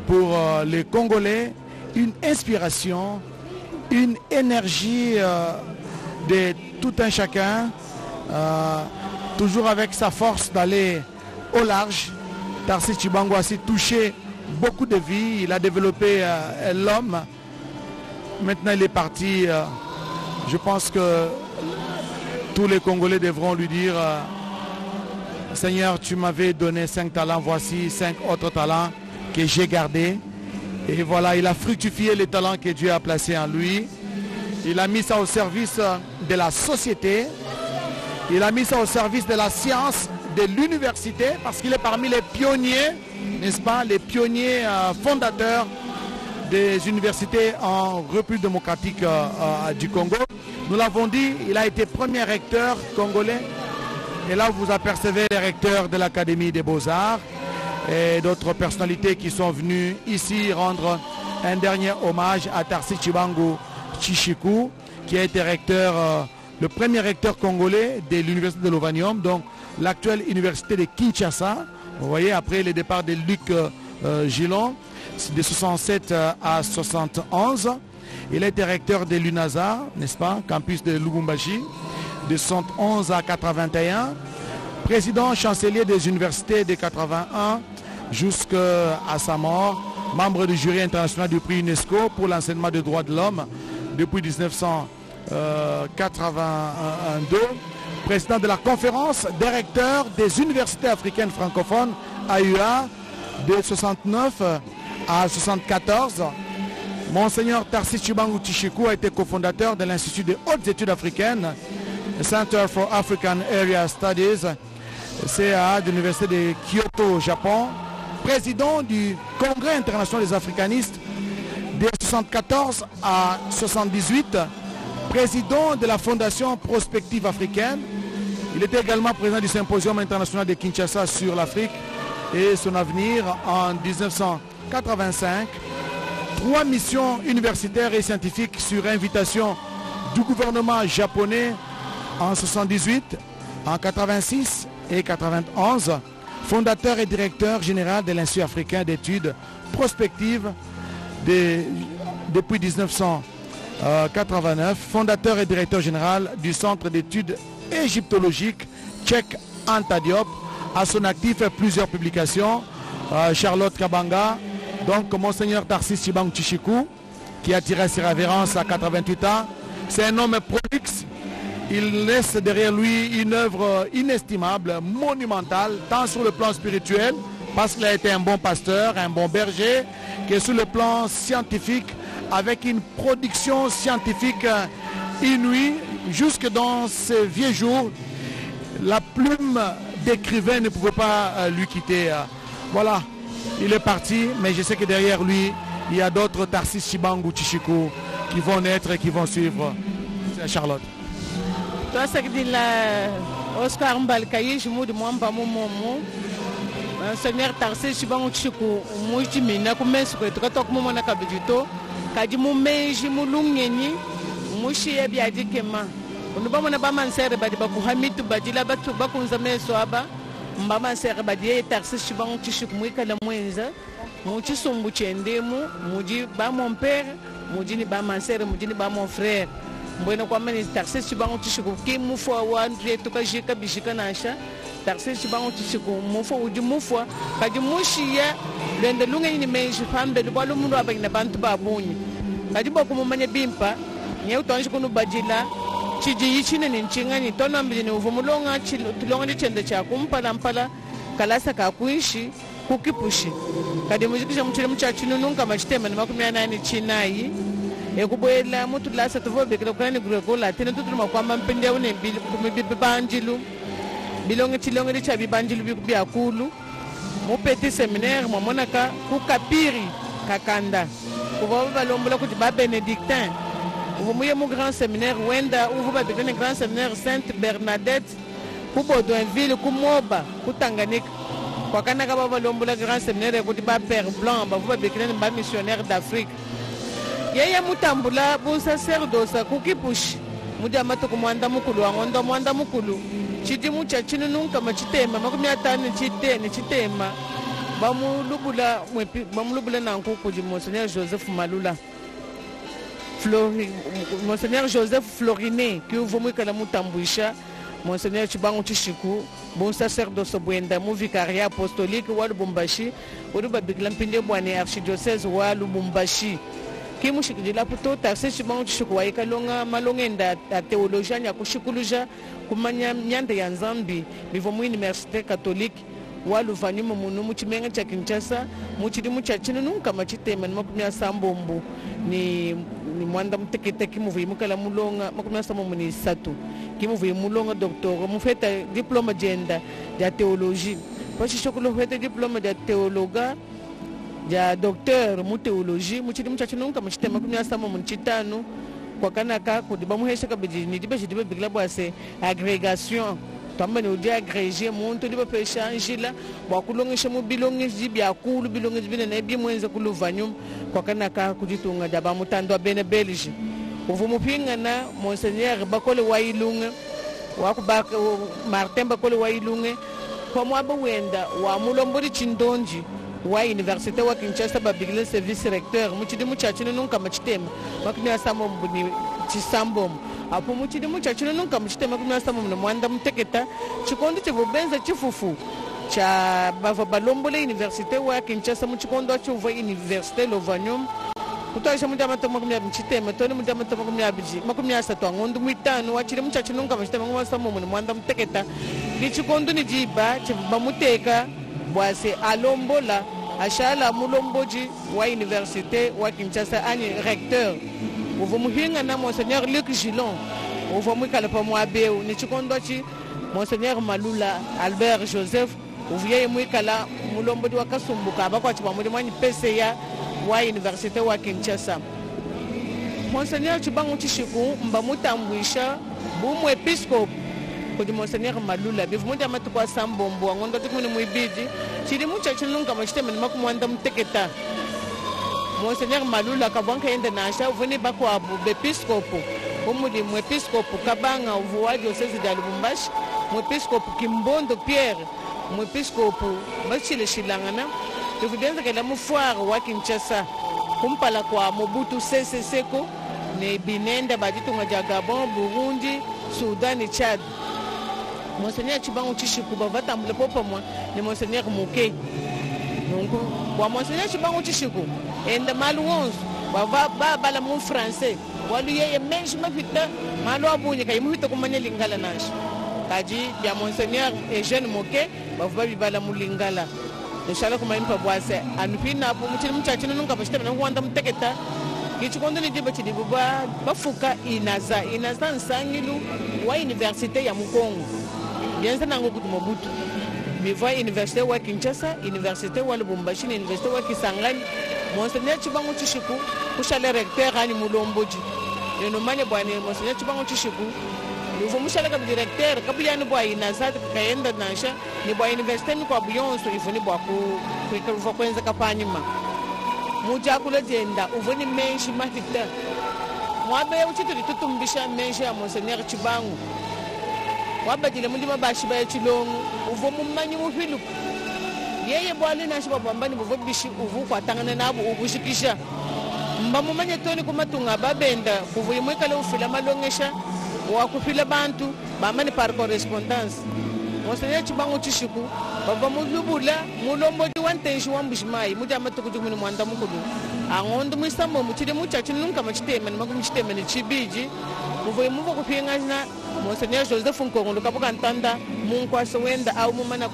pour les Congolais une inspiration, une énergie de tout un chacun, toujours avec sa force d'aller au large. Tarsis Tchibangu a aussi touché beaucoup de vies, il a développé l'homme. Maintenant il est parti, je pense que tous les Congolais devront lui dire Seigneur, tu m'avais donné 5 talents, voici 5 autres talents que j'ai gardés. Et voilà, il a fructifié les talents que Dieu a placés en lui. Il a mis ça au service de la société. Il a mis ça au service de la science, de l'université, parce qu'il est parmi les pionniers, n'est-ce pas, les pionniers fondateurs des universités en République démocratique du Congo. Nous l'avons dit, il a été premier recteur congolais. Et là, vous apercevez les recteurs de l'Académie des Beaux-Arts et d'autres personnalités qui sont venues ici rendre un dernier hommage à Tarsis Tchibangu Tchishikou, qui a été recteur, le premier recteur congolais de l'Université de Lovanium, donc l'actuelle université de Kinshasa. Vous voyez, après le départ de Luc Gillon, de 67 à 71. Il a été recteur de l'UNASA, n'est-ce pas, campus de Lubumbashi, de 71 à 81. Président chancelier des universités de 81 jusqu'à sa mort. Membre du jury international du prix UNESCO pour l'enseignement des droits de l'homme depuis 1982. Président de la conférence des recteurs des universités africaines francophones, AUA, de 69 à 74. Monseigneur Tarsis Tchibangu Tchishikou a été cofondateur de l'Institut des hautes études africaines, Center for African Area Studies, CAA de l'Université de Kyoto au Japon, président du Congrès international des africanistes de 1974 à 1978, président de la Fondation Prospective africaine. Il était également président du Symposium international de Kinshasa sur l'Afrique et son avenir en 1985. 3 missions universitaires et scientifiques sur invitation du gouvernement japonais en 1978, en 1986 et 1991. Fondateur et directeur général de l'Institut africain d'études prospectives depuis 1989. Fondateur et directeur général du Centre d'études égyptologiques tchèque Anta Diop. À son actif, plusieurs publications. Charlotte Kabanga, donc Monseigneur Tarsis Tchibangu Tchishikou, qui a tiré ses révérences à 88 ans. C'est un homme prolixe. Il laisse derrière lui une œuvre inestimable, monumentale, tant sur le plan spirituel, parce qu'il a été un bon pasteur, un bon berger, que sur le plan scientifique, avec une production scientifique inouïe, jusque dans ses vieux jours. La plume d'écrivain ne pouvait pas lui quitter. Voilà, il est parti, mais je sais que derrière lui, il y a d'autres Tarsis Tchibangu Tchishikou qui vont naître et qui vont suivre. C'est Charlotte. Toi, c'est que Oscar Mbalkayi, je me demande pas mon moment. Seigneur Tarsis Tchibangu Tchishikou, moi je me dis que je suis très content de Kabidito. Kadi mumeji mulungeni mushi ya biadi kema unuba mona ba mansere badi ba kuhamitu badila batu ba kunzame swaba mba mansere badi Tarsis Tchibangu Tchishikou mwikala mwenza muchi sumbu chendemu muji ba mon père muji ni ba mansere muji ni ba mon frère mbona kwa mani Tarsis Tchibangu Tchishikou ki mufo wa ndre tuka jika bishika nasha Tarsis Tchibangu Tchishikou mufo uji mufo kadi mushi ya lende lunga ini meji fambe lubalo mundu abagina bantu babunyi kadi boko mumanya bimpa nye utonji kunu bajila chiji yichine ni nchingani tono mbili ni uvumulonga tulonga ni chende cha kumpala mpala kalasa kakuishi kukipushi kadi mujikisha mchile mchachinu nunga machitema ni makumia nani chinayi ekuboela mutu lasa tuvobe kila kwenye gregola tena tutuluma kwa mpende une kumibibi banjilu bilonga chilonga ni chabi banjilu bikubi akulu mupeti seminaire mwamonaka kukapiri kakanda kuva balombola kuti ba Benedictin uvumuye mu grand séminaire wenda uvu ba devene grand séminaire Sainte Bernadette ku Baudouinville ku Moba ku Tanganyika kwa kana ka baba lombola grand séminaire kuti ba père blanc ba vuba bekilani ba missionnaire d'Afrique yeye mutambula bu sacerdoce kukipushi muja matuku mwanda mukulu wangondo mwanda mukulu chiti mucha chinu nunka machitema makumi atani chitema bamulubula nanku kuji Monseigneur Joseph Malula Monseigneur Joseph Floriné qui ouvre mwikala mutambuisha Monseigneur Chibangu Chishiku bon sacerdoce bwenda mu vicariat apostolique wa Lubumbashi uri babigila mpinde bwane archidiocese wa Lubumbashi kimu shikijila puto taxe Chibangu Chishiku wa ikalonga malongenda a théologie nya kushikuluja kumanya nyande ya Nzambi bivo mu université catholique wa Luvanyuma munu mu chimenga cha Kinshasa mu chidi mu cha chinu nunka machitema ni makumya sambombo ni mwanda mtekete kimuvi mukala mulonga makumya samombo ni satu kimuvi mulonga docteur mu feta diplôme genda ya théologie parce que shokolo feta diplôme de théologa ya docteur mu théologie mu chidi mu cha chinu nunka machitema makumya samombo ni chitano kwa kanaka ko diba mu heshaka bidi ni diba jidiba bigla bwase agrégation tamba ni udi agrégé muntu diba pe changer bwa kulongisha mu bilongi bya kulu bilongi bine na bi mwenza kuluvanyum kwa kanaka kujitunga daba mutando bene Belgique uvumu pinga na Monseigneur Bakole Wailunga wa kuba Martin Bakole Wailunga kwa mwaba wenda wa mulombori chindonji wa université wa Kinshasa babigile service recteur muchidi muchachino nunka machitema makumya samo mbuni chisambom apo muchidi muchachino nunka machitema makumya samo mna mwanda mteketa chikondo chivubenza chifufu cha bava balombole université wa Kinshasa muchikondo chuva université Lovanyum kutoisha mudama to makumya mchitema toni mudama to makumya biji makumya satwa ngondu mwitano wachiri muchachino nunka machitema makumya samo mna mwanda mteketa kichikondo ni jiba chiva muteka bwase alombola ashala mulomboji wa université wa Kinshasa ani recteur uvumuhinga na Monseigneur Luc Gillon uvumukala pa mwabeu ni chikondochi Monseigneur Malula Albert Joseph uviye mwikala mulomboji wa Kasumbuka bakwa chibamuli mwani PCA wa université wa Kinshasa Monseigneur Chibangu Chishiku mbamutambwisha bumu episcope kodi Monseigneur Malula bivumuja matukwa sambombo wangondo tukumuni muibidi chidi mucha chinunga machitema ni makumwanda mteketa Monseigneur Malula kabwanka yende nasha uvuni bakwa abu bepiskopo umudi mwepiskopo kabanga uvuwa diocese de Lubumbashi mwepiskopo Kimbondo Pierre mwepiskopo bachile shilangana tukudenza kela mufuara wa Kinshasa kumpala kwa Mobutu Sese Seko ne binenda baditunga ja Gabon Burundi Sudan Chad Monseigneur Chibangu Chishiku bavatambula popa mwa ni Monseigneur Muke donc kwa Monseigneur Chibangu Chishiku enda malu 11 bala mu français walu yeye menshi mafita malu abunye kay muhita kumanya lingala nashi kaji ya Monseigneur Eugène Muke bavuba bala mu lingala inshallah kuma impa bwase anupina apo muchini mchachino nunga bashitema na kuanda mteketa kichikondo ni diba chidibuba bafuka inaza nsangilu wa université ya Mukongo bienza nango kuti Mobutu biva université wa Kinshasa université wa Lubumbashi université wa Kisangani Monseigneur Chibangu Chishiku kushala recteur ani mulomboji yeno manye bwane Monseigneur Chibangu Chishiku nuvo mushala ka directeur kabuyani bwa inaza kaenda nasha ni bwa université ni kwa buyonso ivuni bwa ku kwenza kapanyima muja kula jenda uvuni menshi mafita mwabe uchituri tutumbisha menshi ya Monseigneur Chibangu wabadile mulima bashiba ya Chilongo uvumu manyi muhilu yeye bwali na shiba bambani buvobishi uvu kwa tangana nabo ubushikisha mbamu manye toni kumatunga babenda kuvuyimwe kale ufila malongesha wa kufila bantu bamani par correspondance Monseigneur Chibangu Chishiku baba mulubula mulomboji wantenshi wambushimai muja matukujumu mwanda mukulu angondo mwisambo muchide muchachi nunka machitema ni makumchitema ni chibiji muvoye muvo kupinga na Monseigneur Joseph Nkongo kabuka ntanda munkwasa wenda au mumana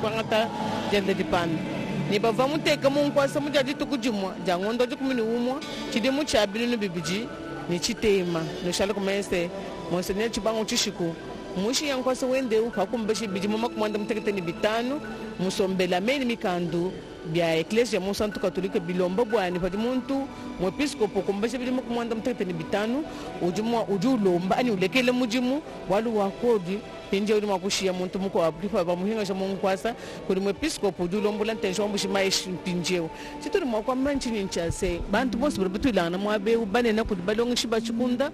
kwangata jende dipanda ni bava muteka munkwasa mujaji tukujumwa jangondo jukumini umwa chide muchabili no bibiji ni chitema no shalo kumese Monseigneur Chibangu Chishiku mushi yankwasa wende ukakumbeshi biji mama kumanda mtekete ni bitanu musombela meni mikandu bia igreja mo santo católica bilomba bwani padi muntu mo episcopo kumbasha bilimo kumwanda mtete ni bitano uju lomba ani ulekele mujimu walu wakodi pinje uri makushia muntu muko aplifa ba muhinga sha munkwasa kuri mo episcopo uju lombola ntensho mbushima pinjeo chituri mo kwa manchi nchase bantu bose butulana mo abe ubanena kudi balonga shiba chikunda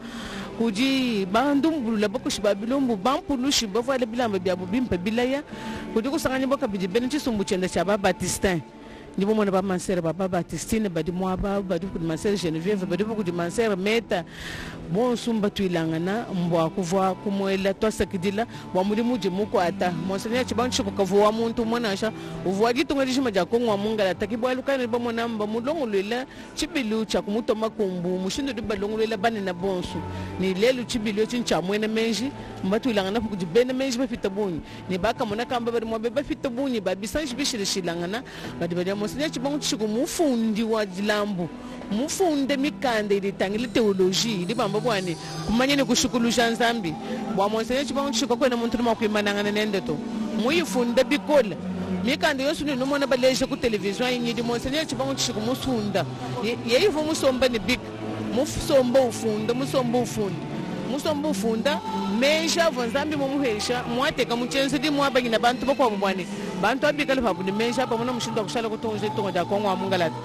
kuji bandu mbulula bakushiba bilombo bampulushi bavale bilamba bya bubimpa bilaya kudi kusanganya boka bidi benchi sumbu chenda cha baba Batistin ndipo mwana ba mansere baba Batistine badi mwaba badi ku mansere Geneviève badi ku di mansere Meta bon sumba tuilangana mbwa kuvwa kumwela twasakidila wa muri muje muko ata monsenya chibanchu kukavwa muntu mwanasha uvwa gitunga dishima jako ngwa mungala takibwa lukane ba mwana mba mulongolwela chibilu cha kumutoma kumbu mushindo di balongolwela bane na bonsu ni lelu chibilu chincha mwene menji mbatu ilangana ku di bene menji bafita bunyi ni baka mona kamba bari mwa bafita bunyi babisanji bishirishilangana badi badi monsenya chibanchu kumufundi wa dilambu mufunde mikande litangile teology libamba bwane kumanyene kushukulusha nzambi bwa monsenya chibangu chiko kwena muntu makuimananga nende to muyifunde bikola mikande yosu ni nomona baleje ku television yinyidi monsenya chibangu chiko musunda yeyivo musomba ni big musomba ufunda mesha vonzambi momuhesha mwateka muchenzi di mwabanyi na bantu bakwa bwane bantu abikala pabu ni mesha pamona mushindo kushala kutonje tongo ja kongwa mungalata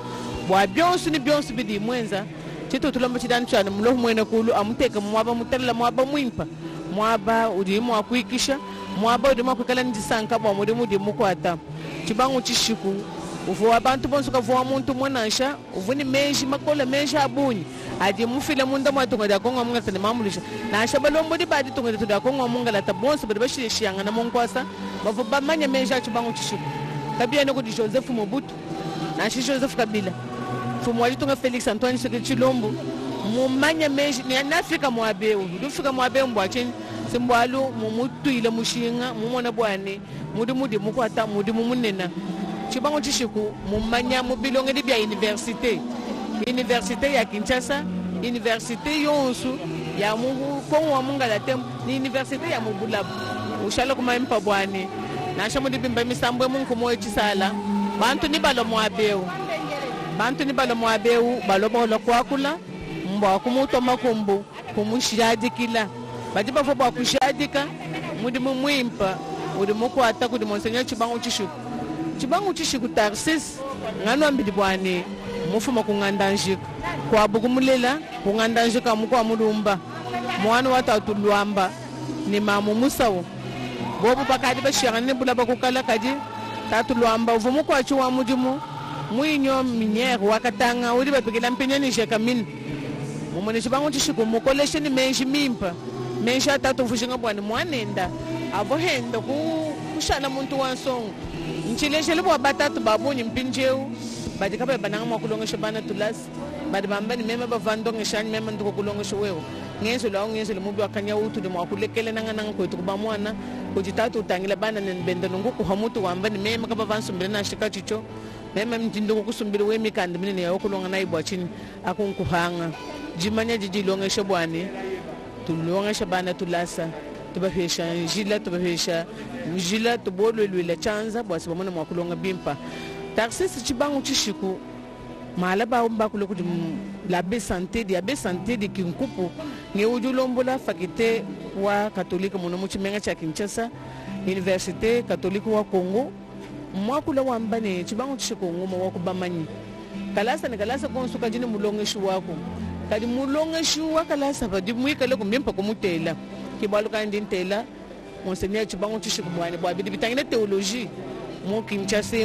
bwa byonsu ni byonsu bidi mwenza chito tulomba chidani chana mulo mwene kulu amuteka mwaba mutella mwaba mwimpa mwaba udi mwa kuikisha mwaba udi mwa kukala ndisanka bwa mudi mukwata chibangu chishiku uvu abantu bonsu kavuwa muntu mwanasha uvu ni menji makola menji abunyi adi mufile munda mwatunga da konga munga tane mamulisha na shabalombo di badi tunga da konga munga la tabonsu badi bashi shiyanga na munkwasa bavu bamanya menji chibangu chishiku kabia no kudi Joseph Mobutu na shi Joseph Kabila fumu walitunga Felix Antoine Tshisekedi Tshilombo mumanya menji ni Afrika mwabeu dufika mwabeu mbwacheni simbwalu mumutuile mushinga mumona bwane mudi mukwata mudi mumunena chibango chishiku mumanya mubilonge di bya université ya Kinshasa université yonsu ya mungu konwa mungala tempo ni université ya mubulabu ushala kuma impa bwane na shamudi bimba misambwe mungu moyo chisala bantu ni balo mwabeu balobola kwakula mbwa kumuto makumbu kumushadikila badi bafo bwa kushadika mudi mumwimpa udi mukwata kudi monsenya chibangu chishiku Tarsis ngano ambidi bwane mufuma kungandanjika kwa bugumulela kungandanjika mukwa mulumba mwana watatu lwamba ni mamu musawo bobu bakadi bashirane bula bakukala kadi tatu lwamba uvumu kwa chuwa mudimu mwinyo minyer wakatanga uri babikila mpinyani jekamini mumone chibangu chishiku mukoleshe ni menji mimpa menji atatu mfushinga bwani mwanenda avohenda kushala muntu wansongo nchileshe libo batatu babunyi mpinjeu badi kaba bananga mwakulongesha bana tulasi badi bamba ni mema bavandonge shani mema nduko kulongesha wewe ngenzo mubi wakanya utu de mwakulekele nanga kwetu kuba mwana kujitatu utangila bana nbenda nunguku hamutu wamba ni mema kaba vansumbile na shika chicho mema mtinduko kusumbile we mikandi mine ya okulonga na ibwa chini akunkuhanga jimanya jijilongesha bwani tulongesha bana tulasa tubafesha njila tubolwelwela chanza bwasi bamona mwakulonga bimpa Tarsis chibangu chishiku malaba mbakule kudi la be santé di kinkupu nge ujulombola fakite wa katolika munomuchi menga cha Kinshasa Université Catholique wa Congo mwakula wambane chibangu chishiku ngoma wakubamanyi kalasa konsuka jini mulongeshu wako kadi mulongeshu wakalasa badi mwikale kumbimpa kumutela kibaluka ndintela monseigneur chibangu chishiku bwane bwabidi bitangile teologie mu Kinshasa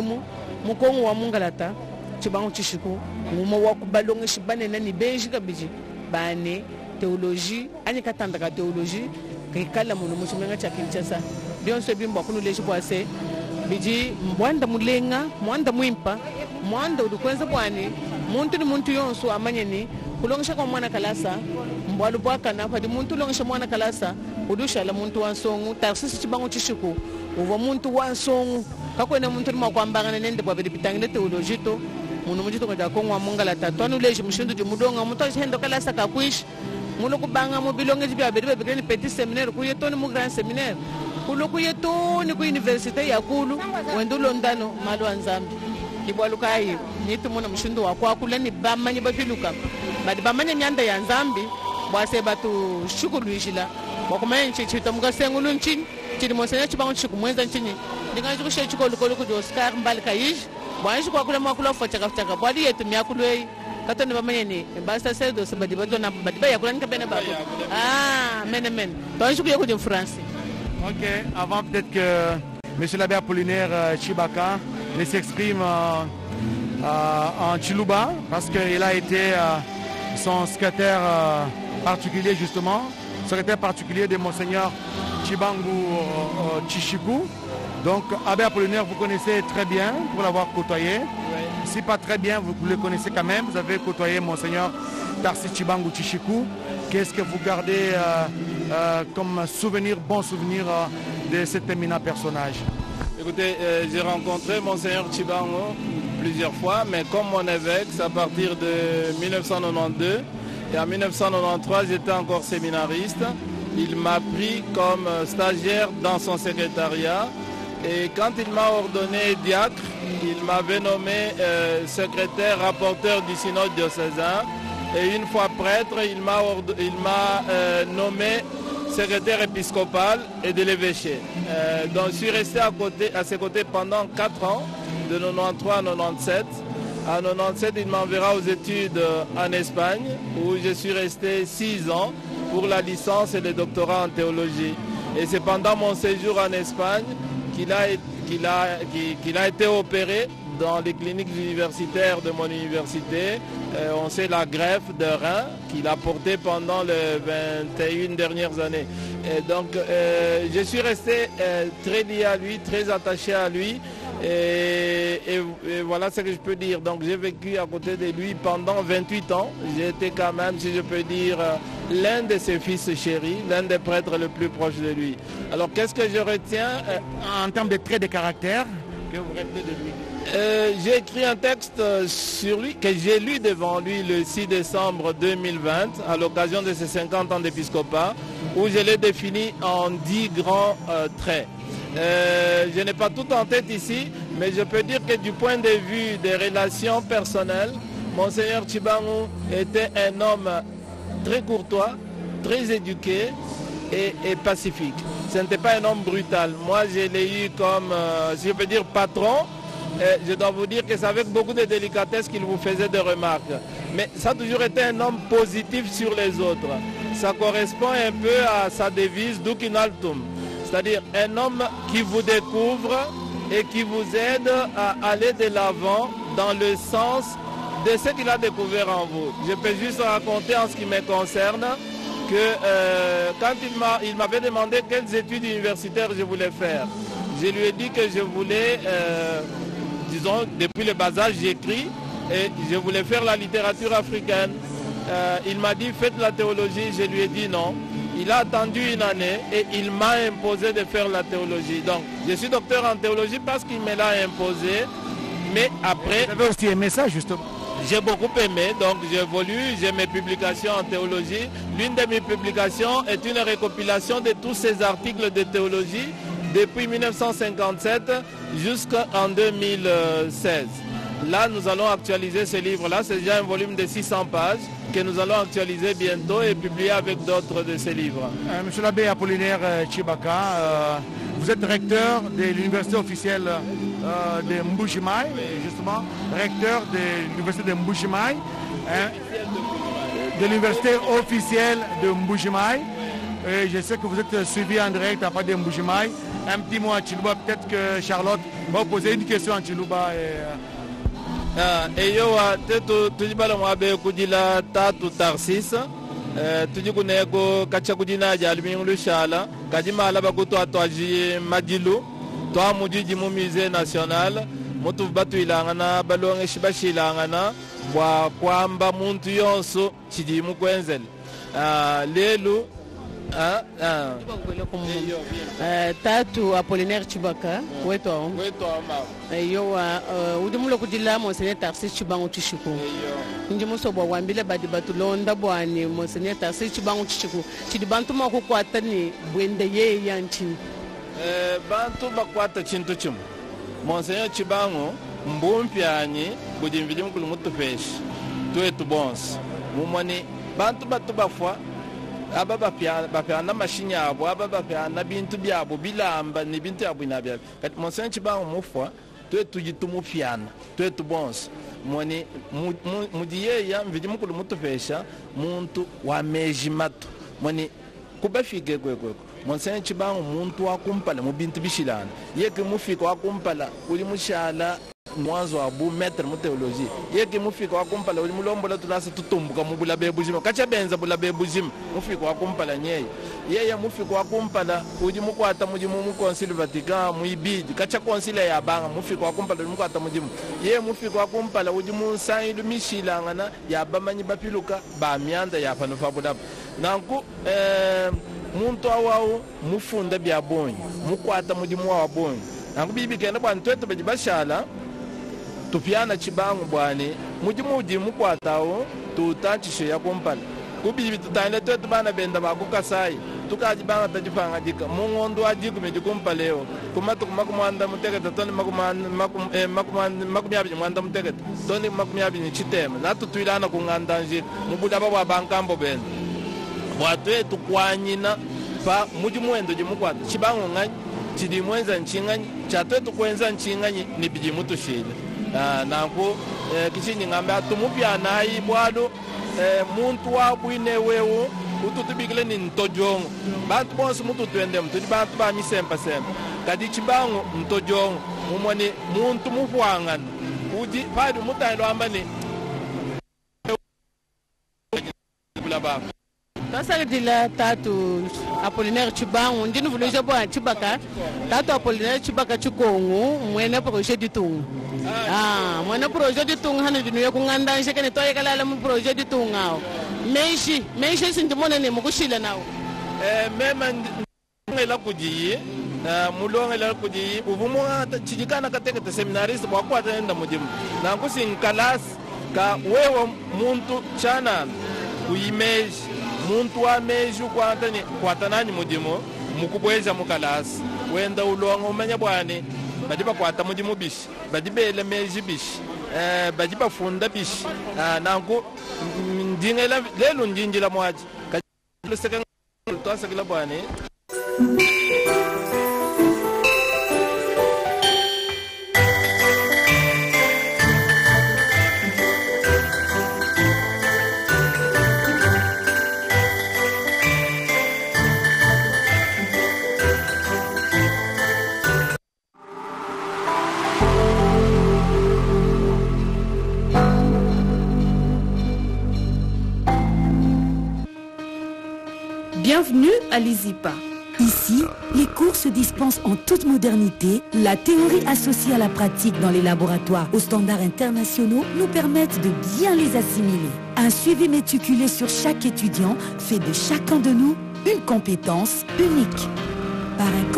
mukongo wa mungalata chibangu chishiku nguma wakubalonge shibane nani benji kabiji bane teologie ani katanda ka teologie kikala muno mushimenga cha Kinshasa bionso bimbo kunuleshi kwase biji mwanda mulenga mwanda mwimpa mwanda udukwenza bwane muntu ni muntu yonso amanyeni kulongesha kwa mwana kalasa mbwalu bwaka na padi muntu longesha mwana kalasa udusha la muntu wansongu Tarsis chibangu chishiku uva muntu wansongu kakwena muntu ni makwambangana nende bwa bidi bitangile teologie to muno mujito kwa kongwa mungala tatwanu leji mushindu di mudonga muto hendo kalasa kakwish mulo kubanga mobilonge bya bidi bidi petit séminaire kuyetoni mu grand séminaire kulo kuyetoni ku université ya kulu wendo londano malo anzambi ibwalukai nitu muna mshindu wa kwa kule ni bamanye bafiluka badi bamanye nyanda ya nzambi bwase batu shukuru ishila bakumanye nchichita mukasengulu nchini chini monsenya chibango chikumwenza nchini ndinga chikushe chikolo ku Oscar mbali kaish bwanji kwa kule mwakula fachaka bwadi yetu myakulwe katone bamanye ni basta sedo sabadi batona badi baya kula nikabene bako men bwanji kuye ku France. Ok, avant peut-être que Monsieur l'abbé Apollinaire Chibaka ne s'exprime en Chiluba, parce qu'il a été son secrétaire particulier justement, secrétaire particulier de Monseigneur Chibangu Chichiku. Donc Abbé Apollinaire, vous connaissez très bien pour l'avoir côtoyé. Si pas très bien, vous le connaissez quand même. Vous avez côtoyé Monseigneur Tarsis Chibangu Chichiku. Qu'est-ce que vous gardez comme souvenir, bon souvenir de cet éminent personnage? Écoutez, j'ai rencontré Monseigneur Chibangu plusieurs fois, mais comme mon évêque, c'est à partir de 1992. Et en 1993, j'étais encore séminariste. Il m'a pris comme stagiaire dans son secrétariat. Et quand il m'a ordonné diacre, il m'avait nommé secrétaire rapporteur du synode diocésain. Et une fois prêtre, il m'a nommé secrétaire épiscopal et de l'évêché. Donc je suis resté à ses côtés pendant 4 ans, de 93 à 97. En 97, il m'enverra aux études en Espagne, où je suis resté 6 ans pour la licence et le doctorat en théologie. Et c'est pendant mon séjour en Espagne qu'il a été opéré dans les cliniques universitaires de mon université. On sait la greffe de rein qu'il a portée pendant les 21 dernières années. Et donc je suis resté très lié à lui, très attaché à lui. Et voilà ce que je peux dire. Donc j'ai vécu à côté de lui pendant 28 ans. J'ai été quand même, si je peux dire, l'un de ses fils chéris, l'un des prêtres les plus proches de lui. Alors qu'est-ce que je retiens en termes de traits de caractère que vous retenez de lui? J'ai écrit un texte sur lui que j'ai lu devant lui le 6 décembre 2020 à l'occasion de ses 50 ans d'épiscopat, où je l'ai défini en 10 grands traits. Je n'ai pas tout en tête ici, mais je peux dire que du point de vue des relations personnelles, Monseigneur Chibangu était un homme très courtois, très éduqué et pacifique. Ce n'était pas un homme brutal. Moi, je l'ai eu comme, si je peux dire, patron. Je dois vous dire que c'est avec beaucoup de délicatesse qu'il vous faisait des remarques. Mais ça a toujours été un homme positif sur les autres. Ça correspond un peu à sa devise Duc in altum. C'est-à-dire un homme qui vous découvre et qui vous aide à aller de l'avant dans le sens de ce qu'il a découvert en vous. Je peux juste raconter en ce qui me concerne que quand il m'avait demandé quelles études universitaires je voulais faire, je lui ai dit que je voulais, disons, depuis le bas âge, j'écris et je voulais faire la littérature africaine. Il m'a dit faites la théologie, je lui ai dit non. Il a attendu une année et il m'a imposé de faire la théologie. Donc, je suis docteur en théologie parce qu'il me l'a imposé. Mais après... Vous avez aussi aimé ça, justement? J'ai beaucoup aimé, donc j'évolue, j'ai mes publications en théologie. L'une de mes publications est une récompilation de tous ces articles de théologie depuis 1957 jusqu'en 2016. Là, nous allons actualiser ce livre-là. C'est déjà un volume de 600 pages que nous allons actualiser bientôt et publier avec d'autres de ces livres. Monsieur l'abbé Apollinaire Chibaka, vous êtes recteur de l'université officielle de Mbujimaï, justement, recteur de l'université de Mbujimaï, de l'université officielle de Mbujimaï. Et je sais que vous êtes suivi en direct à partir de Mbujimaï. Un petit mot à Chiluba, peut-être que Charlotte va vous poser une question à Chiluba. Eyowa tetu tujibala mwabe kujila tatu Tarsis tujikuneko kacha kujina jalminglu shala kajima alaba kuto atwaji majilu twa mujiji mu musée national mutu batu ilangana balonge shibashi ilangana bwa kwamba muntu yonso chidimu kwenzel lelu Tatu Apollinaire Chibaka weto yowa udimulo kudila Monseigneur Tarsis Chibangu Chichiku njimuso bwa wambile badi batulonda bwani Monseigneur Tarsis Chibangu Chichiku chidibantu makukwata ni bwende ye yanchi bantu bakwata chintu chimu Monseigneur Chibangu mbompianye budi mvili mkulu mutu feshi tuetu bonsi mumwani bantu batu bafwa aba bapyana mashinya yabo aba bapyana bintu byabo bilamba ni bintu yabo inabya kati Monseigneur Tshibangu mufwa tuetu jitumupyana tuetu bonsi mwani mudiyeya mvili mkulu mutu fesha muntu wa meji matu mwani kubafike kweko Monseigneur Tshibangu muntu wakumpala mu bintu bishilana yeke mufika wakumpala uli mushala mwanzo abu maître mu théologie yeke mufika wakumpala uli mulombola tulasa tutumbuka mu bulabe bujima kacha benza bulabe bujima mufika wakumpala nyeye yeye mufika wakumpala uli mukwata mujimu mu concile Vatican mu ibidi kacha concile ya banga mufika wakumpala uli mukwata mujimu yeye mufika wakumpala uli mu sanyilu mishilangana ya bamanyi bapiluka ba myanda ya fano fabulaba nanku muntu awawo mufunda bya bonyi mukwata mujimu wa bonyi nangu bibi kenda bwana twetu bajibashala tupyana Tshibangu bwane mujimuji mukwatawo tutanchishe ya kumpala kubibi tutane twetu bana benda bakukasai tukaji banga tajifanga jika mungondo ajiku medikumpaleo kumatu kumakumanda muteketa toni makumyabi mwanda muteketa toni makumyabi ni chitema natutwilana kungandanje mubudaba bwa bankambo benda bwatwetu kwanyina pa mujimuendo jimukwata Tshibangu ngani chidi mwenza nchinganyi chatwetu kwenza nchinganyi ni biji mutu shile nanku kichini ngambe atumupyana ibwalo muntu wabwine wewo ututubikile ni ntojongo bantu bonse mutu twende mtu di bantu banyi sempa kadi Tshibangu ntojongo mumwani muntu mufwangana uji padi mutailo ambani baba Tasa dila tatu Apollinaire Tshibangu ndinu vuleja bwa Tshibaka tatu Apollinaire Tshibaka Tshikongu mwene projet du tungu mwene projet du tungu hana dinu ya kungandanje kene toye kalala mu projet du tungu ngao meishi sindimone ne mukushila nawo mema ngela kujiyi mulongela kujiyi uvumo chijikana katekete seminarist bwakwata enda mujimu nankusi nkalas ka wewo muntu chana uimeji muntu wa meji kwatanani mudimu mukubweza mukalasi wenda ulonga umenya bwane badiba kwata mudimu bishi badibele meji bishi badiba funda bishi nangu ndingela lelo ndinjila mwaji kaseka twasakila bwane. Bienvenue à l'ISIPA. Ici, les cours se dispensent en toute modernité. La théorie associée à la pratique dans les laboratoires aux standards internationaux nous permettent de bien les assimiler. Un suivi méticuleux sur chaque étudiant fait de chacun de nous une compétence unique. Par un